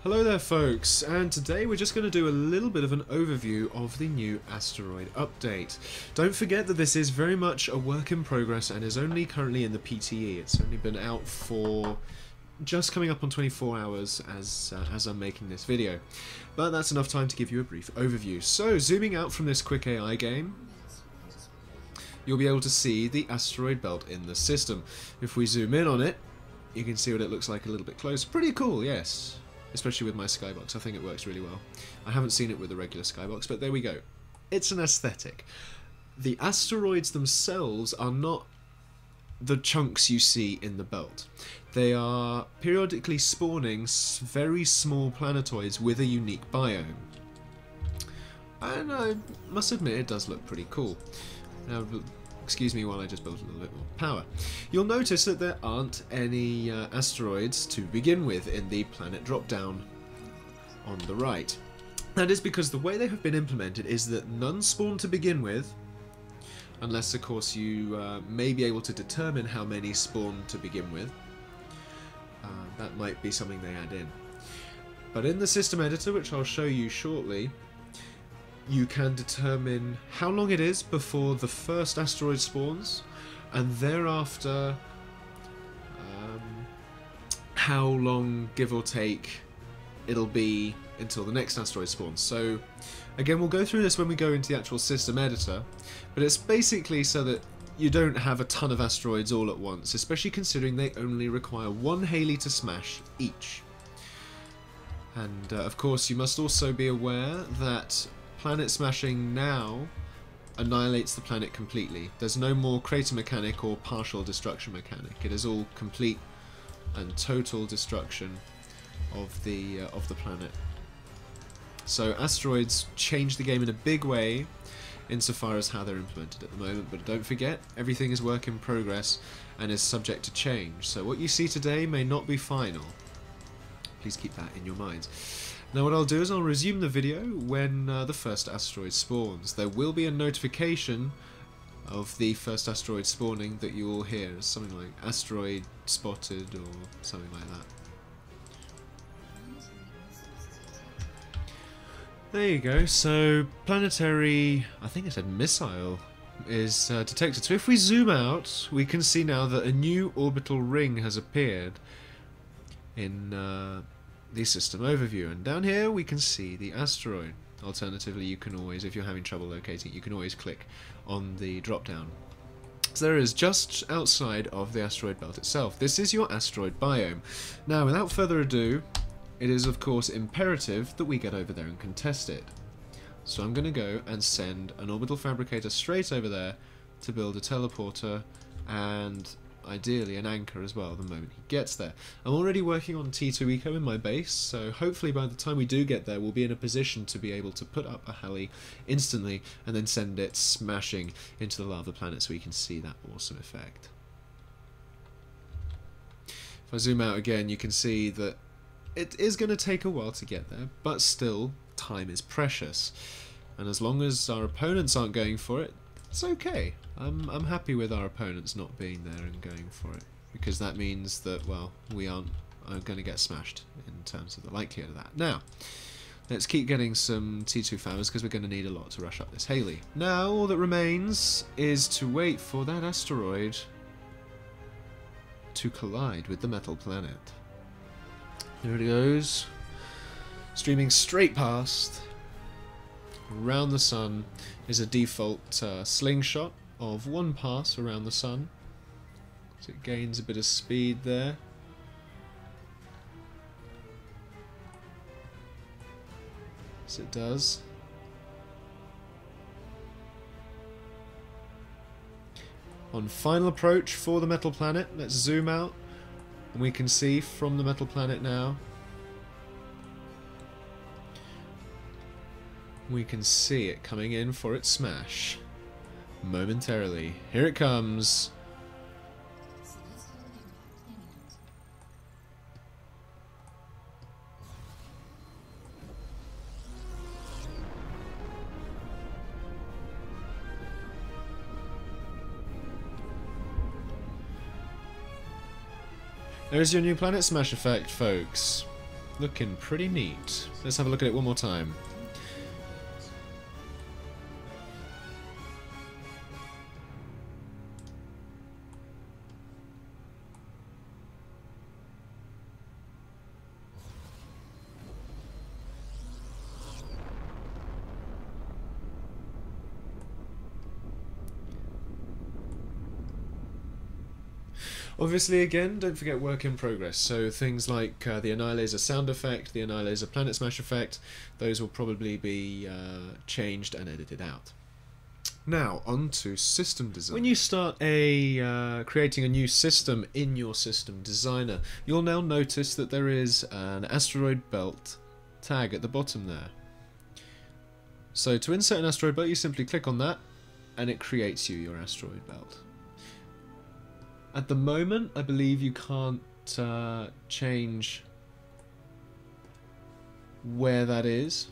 Hello there folks, and today we're just going to do a little bit of an overview of the new Asteroid update. Don't forget that this is very much a work in progress and is only currently in the PTE. It's only been out for just coming up on 24 hours as I'm making this video. But that's enough time to give you a brief overview. So, zooming out from this quick AI game, you'll be able to see the asteroid belt in the system. If we zoom in on it, you can see what it looks like a little bit closer. Pretty cool, yes. Especially with my skybox, I think it works really well. I haven't seen it with the regular skybox, but there we go. It's an aesthetic. The asteroids themselves are not the chunks you see in the belt. They are periodically spawning very small planetoids with a unique biome. And I must admit, it does look pretty cool. Now, excuse me while I just build a little bit more power. You'll notice that there aren't any asteroids to begin with in the planet drop-down on the right. That is because the way they have been implemented is that none spawn to begin with, unless of course you may be able to determine how many spawn to begin with. That might be something they add in. But in the system editor, which I'll show you shortly, you can determine how long it is before the first asteroid spawns, and thereafter how long, give or take, it'll be until the next asteroid spawns. So again, we'll go through this when we go into the actual system editor, but it's basically so that you don't have a ton of asteroids all at once, especially considering they only require one Halley to smash each. And of course you must also be aware that planet smashing now annihilates the planet completely. There's no more crater mechanic or partial destruction mechanic. It is all complete and total destruction of the planet. So asteroids change the game in a big way insofar as how they're implemented at the moment, but don't forget, everything is work in progress and is subject to change. So what you see today may not be final. Please keep that in your minds. Now what I'll do is I'll resume the video when the first asteroid spawns. There will be a notification of the first asteroid spawning that you will hear. Something like asteroid spotted or something like that. There you go. So planetary, I think I said missile, is detected. So if we zoom out, we can see now that a new orbital ring has appeared in the system overview, and down here we can see the asteroid. Alternatively, you can always, if you're having trouble locating it, you can always click on the drop down. So there it is, just outside of the asteroid belt itself. This is your asteroid biome. Now without further ado, it is of course imperative that we get over there and contest it. So I'm going to go and send an orbital fabricator straight over there to build a teleporter and ideally an anchor as well the moment he gets there. I'm already working on T2 Eco in my base, so hopefully by the time we do get there we'll be in a position to be able to put up a Halley instantly and then send it smashing into the lava planet so we can see that awesome effect. If I zoom out again, you can see that it is going to take a while to get there, but still, time is precious. And as long as our opponents aren't going for it, it's okay. I'm happy with our opponents not being there and going for it, because that means that, well, we aren't going to get smashed in terms of the likelihood of that. Now, let's keep getting some T2 fabs because we're going to need a lot to rush up this Halley. Now, all that remains is to wait for that asteroid to collide with the metal planet. There it goes, streaming straight past. Around the sun is a default slingshot of one pass around the sun, so it gains a bit of speed there. Yes, it does. On final approach for the metal planet, let's zoom out. And we can see from the metal planet now, we can see it coming in for its smash momentarily. Here it comes. There's your new planet smash effect, folks. Looking pretty neat. Let's have a look at it one more time. Obviously, again, don't forget work in progress, so things like the Annihilator sound effect, the Annihilator planet smash effect, those will probably be changed and edited out. Now, on to system design. When you start creating a new system in your system designer, you'll now notice that there is an asteroid belt tag at the bottom there. So to insert an asteroid belt, you simply click on that, and it creates you your asteroid belt. At the moment, I believe you can't change where that is,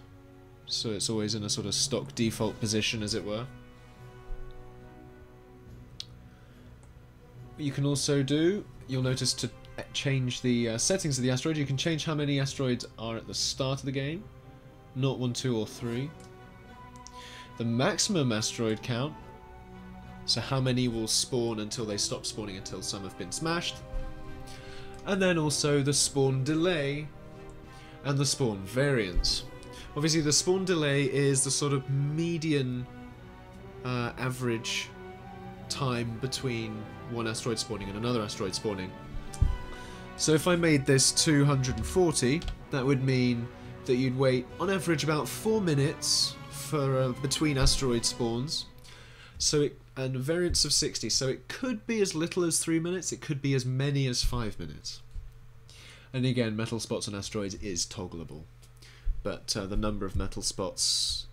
so it's always in a sort of stock default position, as it were. What you can also do, you'll notice to change the settings of the asteroid, you can change how many asteroids are at the start of the game, 0, 1, 2 or 3. The maximum asteroid count, so how many will spawn until they stop spawning until some have been smashed. And then also the spawn delay and the spawn variance. Obviously the spawn delay is the sort of median average time between one asteroid spawning and another asteroid spawning. So if I made this 240, that would mean that you'd wait on average about 4 minutes for between asteroid spawns. And a variance of 60, so it could be as little as 3 minutes, it could be as many as 5 minutes. And again, metal spots on asteroids is toggleable, but the number of metal spots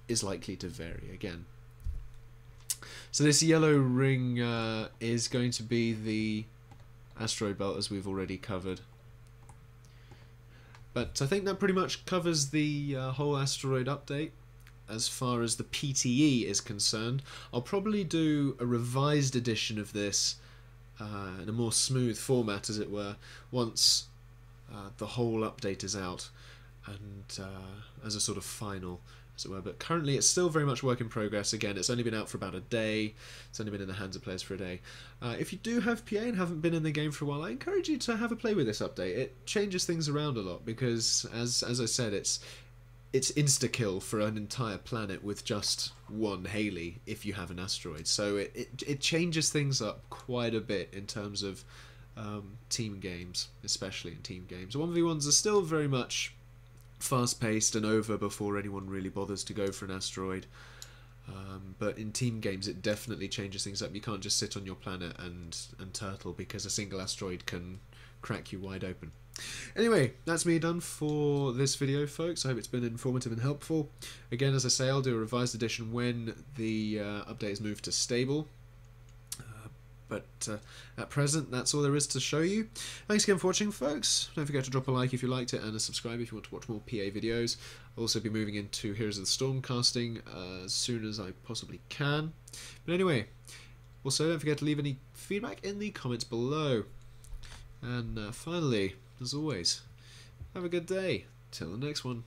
is likely to vary again. So this yellow ring is going to be the asteroid belt, as we've already covered. But I think that pretty much covers the whole asteroid update. As far as the PTE is concerned, I'll probably do a revised edition of this in a more smooth format, as it were, once the whole update is out, and as a sort of final, as it were. But currently it's still very much work in progress. Again, it's only been out for about a day, it's only been in the hands of players for a day. If you do have PA and haven't been in the game for a while, I encourage you to have a play with this update. It changes things around a lot, because as I said, it's insta-kill for an entire planet with just one Haley if you have an asteroid. So it changes things up quite a bit in terms of team games, especially in team games. 1v1s are still very much fast-paced and over before anyone really bothers to go for an asteroid. But in team games it definitely changes things up. You can't just sit on your planet and turtle, because a single asteroid can crack you wide open. Anyway, that's me done for this video, folks. I hope it's been informative and helpful. Again, as I say, I'll do a revised edition when the update is moved to stable. But at present, that's all there is to show you. Thanks again for watching, folks. Don't forget to drop a like if you liked it, and a subscribe if you want to watch more PA videos. I'll also be moving into Heroes of the Storm casting as soon as I possibly can. But anyway, also don't forget to leave any feedback in the comments below. And finally, as always, have a good day. Till the next one.